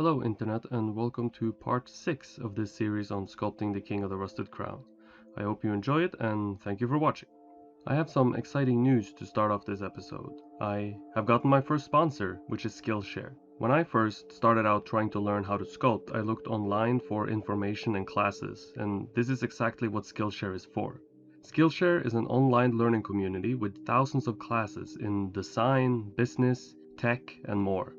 Hello Internet, and welcome to part 6 of this series on sculpting the King of the Rusted Crown. I hope you enjoy it and thank you for watching. I have some exciting news to start off this episode. I have gotten my first sponsor, which is Skillshare. When I first started out trying to learn how to sculpt, I looked online for information and classes, and this is exactly what Skillshare is for. Skillshare is an online learning community with thousands of classes in design, business, tech, and more.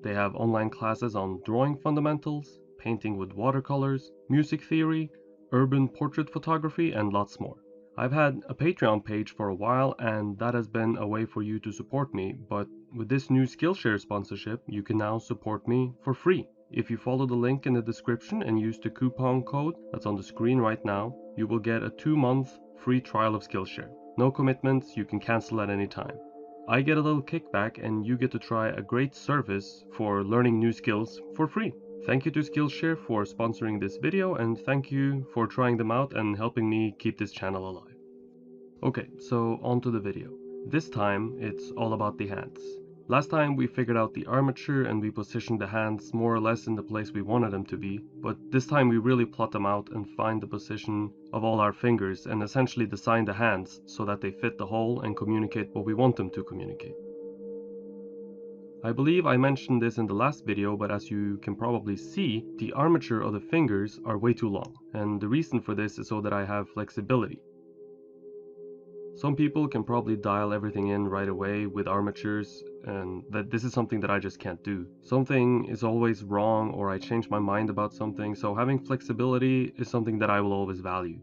They have online classes on drawing fundamentals, painting with watercolors, music theory, urban portrait photography, and lots more. I've had a Patreon page for a while, and that has been a way for you to support me, but with this new Skillshare sponsorship, you can now support me for free. If you follow the link in the description and use the coupon code that's on the screen right now, you will get a 2-month free trial of Skillshare. No commitments, you can cancel at any time. I get a little kickback and you get to try a great service for learning new skills for free. Thank you to Skillshare for sponsoring this video, and thank you for trying them out and helping me keep this channel alive. Okay, so on to the video. This time it's all about the hands. Last time we figured out the armature and we positioned the hands more or less in the place we wanted them to be, but this time we really plot them out and find the position of all our fingers and essentially design the hands so that they fit the hole and communicate what we want them to communicate. I believe I mentioned this in the last video, but as you can probably see, the armature of the fingers are way too long, and the reason for this is so that I have flexibility. Some people can probably dial everything in right away with armatures, and that this is something that I just can't do. Something is always wrong, or I change my mind about something, so having flexibility is something that I will always value.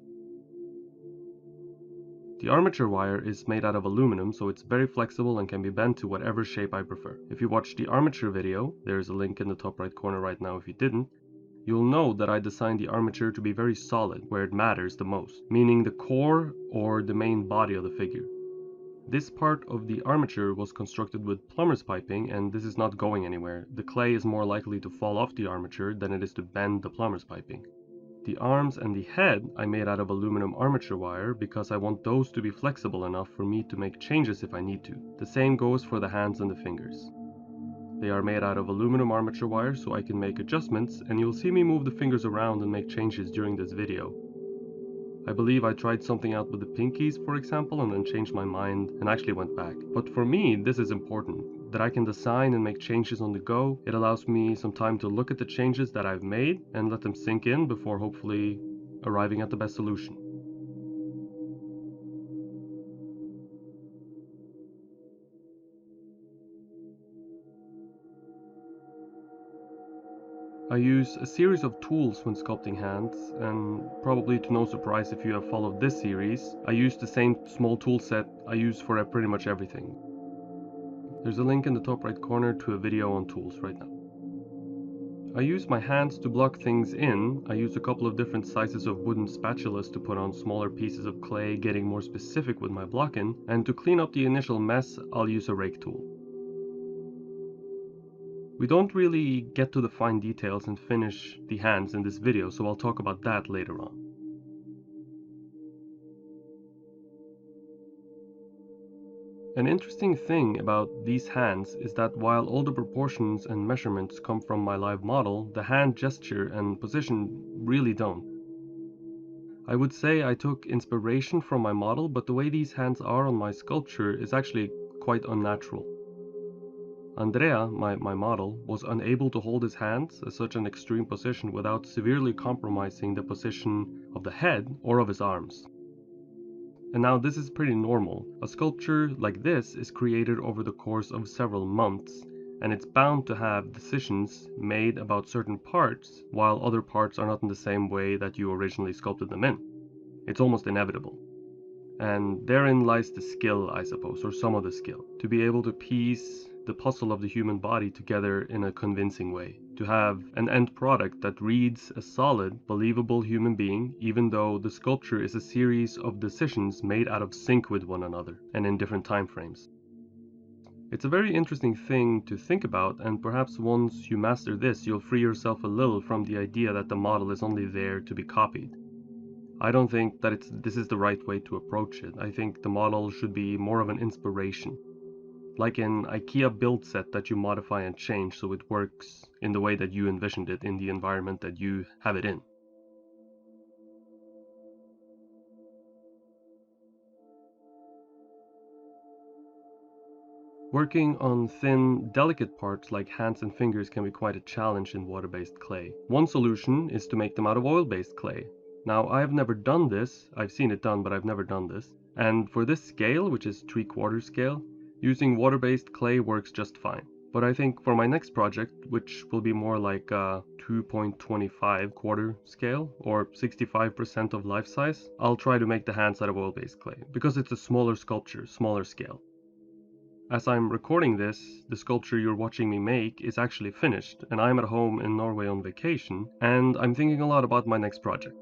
The armature wire is made out of aluminum, so it's very flexible and can be bent to whatever shape I prefer. If you watched the armature video, there is a link in the top right corner right now if you didn't, you'll know that I designed the armature to be very solid, where it matters the most, meaning the core or the main body of the figure. This part of the armature was constructed with plumber's piping, and this is not going anywhere. The clay is more likely to fall off the armature than it is to bend the plumber's piping. The arms and the head I made out of aluminum armature wire because I want those to be flexible enough for me to make changes if I need to. The same goes for the hands and the fingers. They are made out of aluminum armature wire so I can make adjustments, and you'll see me move the fingers around and make changes during this video. I believe I tried something out with the pinkies, for example, and then changed my mind and actually went back. But for me, this is important, that I can design and make changes on the go. It allows me some time to look at the changes that I've made and let them sink in before hopefully arriving at the best solution. I use a series of tools when sculpting hands, and probably to no surprise if you have followed this series, I use the same small tool set I use for pretty much everything. There's a link in the top right corner to a video on tools right now. I use my hands to block things in. I use a couple of different sizes of wooden spatulas to put on smaller pieces of clay, getting more specific with my blocking, and to clean up the initial mess, I'll use a rake tool. We don't really get to the fine details and finish the hands in this video, so I'll talk about that later on. An interesting thing about these hands is that while all the proportions and measurements come from my live model, the hand gesture and position really don't. I would say I took inspiration from my model, but the way these hands are on my sculpture is actually quite unnatural. Andrea, my model, was unable to hold his hands at such an extreme position without severely compromising the position of the head or of his arms. And now this is pretty normal. A sculpture like this is created over the course of several months, and it's bound to have decisions made about certain parts, while other parts are not in the same way that you originally sculpted them in. It's almost inevitable. And therein lies the skill, I suppose, or some of the skill, to be able to piece the puzzle of the human body together in a convincing way, to have an end product that reads a solid, believable human being, even though the sculpture is a series of decisions made out of sync with one another and in different time frames. It's a very interesting thing to think about, and perhaps once you master this, you'll free yourself a little from the idea that the model is only there to be copied. I don't think that this is the right way to approach it. I think the model should be more of an inspiration. like an IKEA build set that you modify and change so it works in the way that you envisioned it in the environment that you have it in. Working on thin, delicate parts like hands and fingers can be quite a challenge in water-based clay. One solution is to make them out of oil-based clay. Now, I have never done this, I've seen it done, but I've never done this. And for this scale, which is 3/4 scale, using water-based clay works just fine. But I think for my next project, which will be more like a 2.25 quarter scale, or 65% of life size, I'll try to make the hands out of oil-based clay, because it's a smaller sculpture, smaller scale. As I'm recording this, the sculpture you're watching me make is actually finished, and I'm at home in Norway on vacation, and I'm thinking a lot about my next project.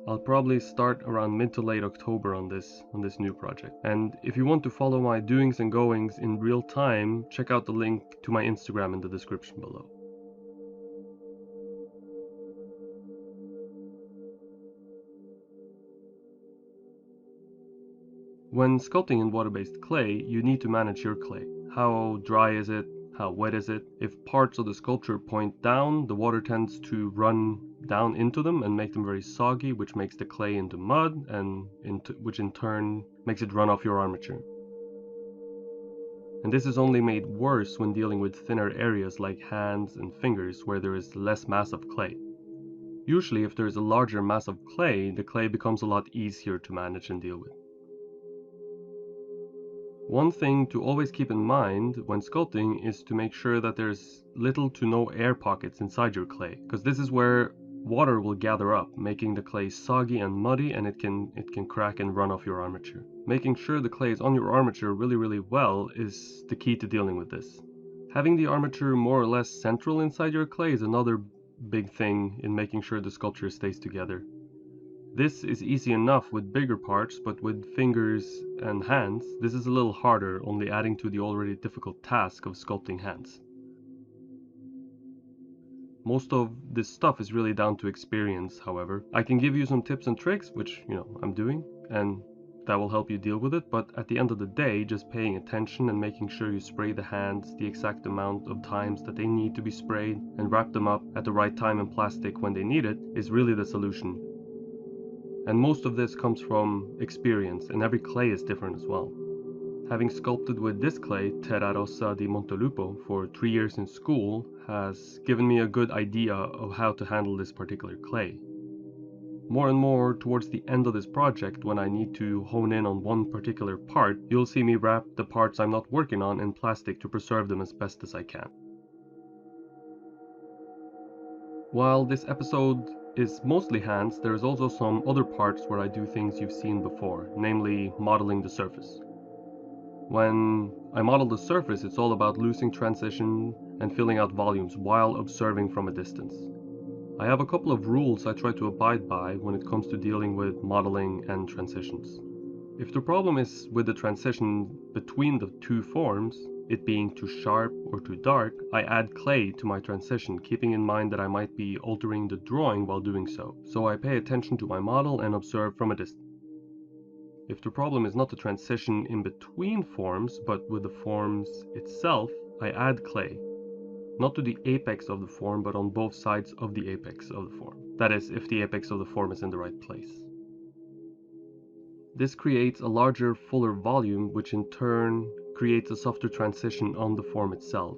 I'll probably start around mid to late October on this new project. And if you want to follow my doings and goings in real time, check out the link to my Instagram in the description below. When sculpting in water-based clay, you need to manage your clay. How dry is it? How wet is it? If parts of the sculpture point down, the water tends to run down into them and make them very soggy, which makes the clay into mud, and which in turn makes it run off your armature. And this is only made worse when dealing with thinner areas like hands and fingers where there is less mass of clay. Usually if there is a larger mass of clay, the clay becomes a lot easier to manage and deal with. One thing to always keep in mind when sculpting is to make sure that there's little to no air pockets inside your clay, because this is where water will gather up, making the clay soggy and muddy, and it can crack and run off your armature. Making sure the clay is on your armature really well is the key to dealing with this. Having the armature more or less central inside your clay is another big thing in making sure the sculpture stays together. This is easy enough with bigger parts, but with fingers and hands, this is a little harder, only adding to the already difficult task of sculpting hands. Most of this stuff is really down to experience, however. I can give you some tips and tricks, which, I'm doing, and that will help you deal with it, but at the end of the day, just paying attention and making sure you spray the hands the exact amount of times that they need to be sprayed and wrap them up at the right time in plastic when they need it is really the solution. And most of this comes from experience, and every clay is different as well. Having sculpted with this clay, Terra Rossa di Montelupo, for 3 years in school has given me a good idea of how to handle this particular clay. More and more towards the end of this project, when I need to hone in on one particular part, you'll see me wrap the parts I'm not working on in plastic to preserve them as best as I can. While this episode is mostly hands, there is also some other parts where I do things you've seen before, namely modeling the surface. When I model the surface, it's all about losing transition and filling out volumes while observing from a distance. I have a couple of rules I try to abide by when it comes to dealing with modeling and transitions. If the problem is with the transition between the two forms, it being too sharp or too dark, I add clay to my transition, keeping in mind that I might be altering the drawing while doing so. So I pay attention to my model and observe from a distance. If the problem is not the transition in between forms, but with the forms itself, I add clay. Not to the apex of the form, but on both sides of the apex of the form. That is, if the apex of the form is in the right place. This creates a larger, fuller volume, which in turn creates a softer transition on the form itself,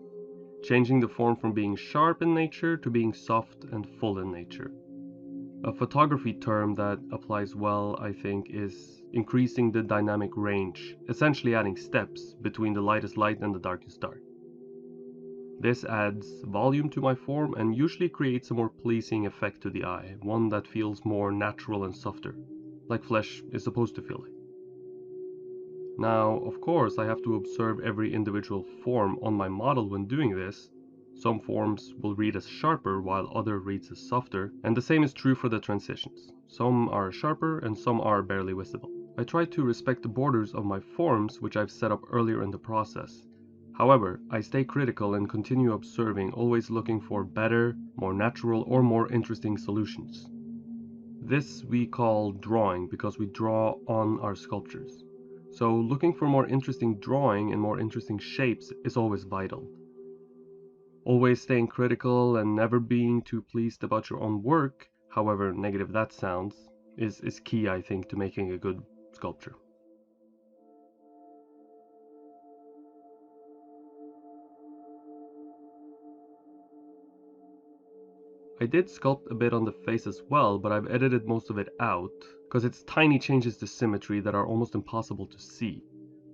changing the form from being sharp in nature to being soft and full in nature. A photography term that applies well, I think, is increasing the dynamic range, essentially adding steps between the lightest light and the darkest dark. This adds volume to my form and usually creates a more pleasing effect to the eye, one that feels more natural and softer, like flesh is supposed to feel like. Now, of course, I have to observe every individual form on my model when doing this. Some forms will read as sharper while other reads as softer, and the same is true for the transitions. Some are sharper and some are barely visible. I try to respect the borders of my forms, which I've set up earlier in the process. However, I stay critical and continue observing, always looking for better, more natural or more interesting solutions. This we call drawing because we draw on our sculptures. So looking for more interesting drawing and more interesting shapes is always vital. Always staying critical and never being too pleased about your own work, however negative that sounds, is key, I think, to making a good sculpture. I did sculpt a bit on the face as well, but I've edited most of it out, because it's tiny changes to symmetry that are almost impossible to see.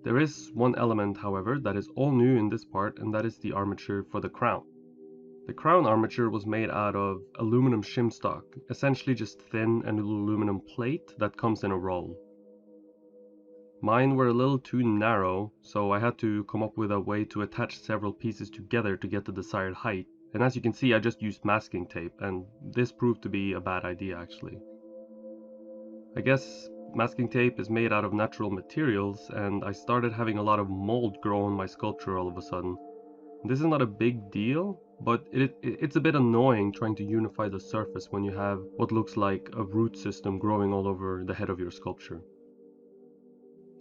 There is one element, however, that is all new in this part, and that is the armature for the crown. The crown armature was made out of aluminum shim stock, essentially just thin and aluminum plate that comes in a roll. Mine were a little too narrow, so I had to come up with a way to attach several pieces together to get the desired height. And as you can see, I just used masking tape, and this proved to be a bad idea actually. I guess masking tape is made out of natural materials, and I started having a lot of mold grow on my sculpture all of a sudden. This is not a big deal, but it's a bit annoying trying to unify the surface when you have what looks like a root system growing all over the head of your sculpture.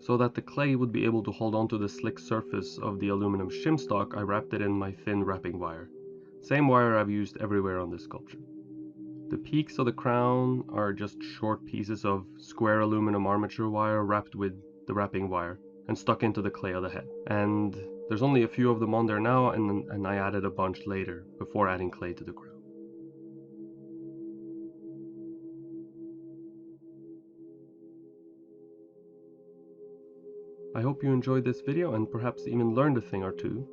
So that the clay would be able to hold onto the slick surface of the aluminum shim stock, I wrapped it in my thin wrapping wire. Same wire I've used everywhere on this sculpture. The peaks of the crown are just short pieces of square aluminum armature wire wrapped with the wrapping wire and stuck into the clay of the head. And there's only a few of them on there now, and I added a bunch later before adding clay to the crown. I hope you enjoyed this video and perhaps even learned a thing or two.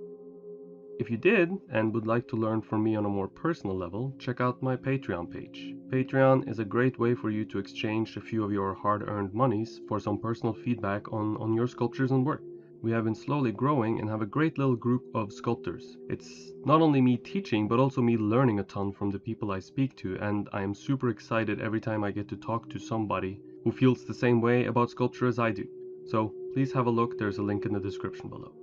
If you did and would like to learn from me on a more personal level, check out my Patreon page. Patreon is a great way for you to exchange a few of your hard-earned monies for some personal feedback on your sculptures and work. We have been slowly growing and have a great little group of sculptors. It's not only me teaching, but also me learning a ton from the people I speak to, and I am super excited every time I get to talk to somebody who feels the same way about sculpture as I do. So please have a look, there's a link in the description below.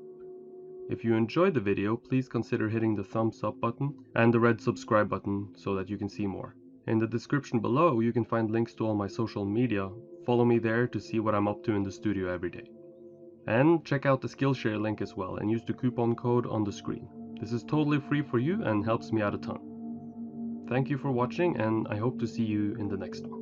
If you enjoyed the video, please consider hitting the thumbs up button and the red subscribe button so that you can see more. In the description below you can find links to all my social media. Follow me there to see what I'm up to in the studio every day. And check out the Skillshare link as well and use the coupon code on the screen. This is totally free for you and helps me out a ton. Thank you for watching, and I hope to see you in the next one.